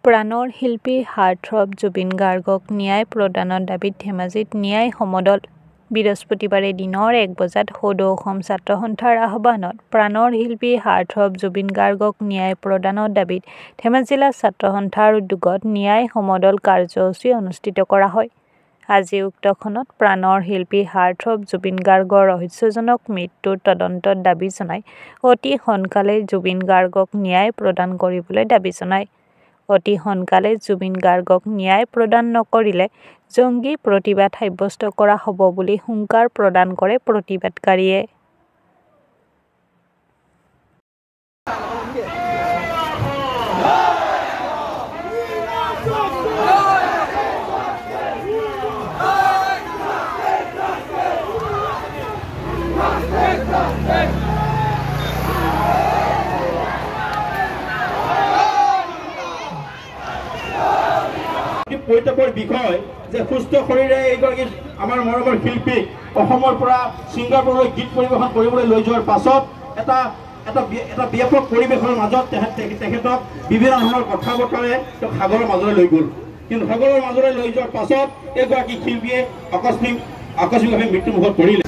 প্ৰাণৰ শিল্পী হাৰ্টথ্ৰব জুবিন গাৰ্গক ন্যায় প্ৰদানৰ দাবীত ধেমাজিত ন্যায় সমদল বৃহস্পতিবাৰে দিনৰ ১ বজাত সদৌ অসম ছাত্ৰ সন্থাৰ আহ্বানত প্ৰাণৰ শিল্পী হাৰ্টথ্ৰব জুবিন গাৰ্গক ন্যায় প্ৰদানৰ দাবীত ধেমাজি জিলা ছাত্ৰ সন্থাৰ উদ্যোগত ন্যায় সমদল কাৰ্যসূচী অনুষ্ঠিত কৰা হয়। আজি উক্তখনত প্ৰাণৰ শিল্পী হাৰ্টথ্ৰব জুবিন গাৰ্গৰ ৰহস্যজনক মৃত্যুৰ তদন্তৰ দাবী জনাই অতি সোনকালে জুবিন গাৰ্গক ন্যায় প্ৰদান কৰিবলৈ দাবী জনায়। অতি সোনকালে জুবিন গাৰ্গক ন্যায় প্ৰদান নকৰিলে জংগী প্ৰতিবাদ সাব্যস্ত কৰা হ'ব বুলি হুংকাৰ প্ৰদান কৰে প্ৰতিবাদকাৰীয়ে। পৰিতাপৰ বিষয় যে সুস্থ শৰীৰে এইগৰাকী আমাৰ মৰমৰ শিল্পীক অসমৰ পৰা ছিংগাপুৰলৈ গীত পৰিৱেশন কৰিবলৈ লৈ যোৱাৰ পাছত এটা ব্যাপক পৰিৱেশৰ মাজত তেখেতক বিভিন্ন ধৰণৰ কথা বতৰাৰে সাগৰৰ মাজলৈ লৈ গ'ল। কিন্তু সাগৰৰ মাজলৈ লৈ যোৱাৰ পাছত এইগৰাকী শিল্পীয়ে আকস্মিকভাৱে মৃত্যুমুখত পৰিলে।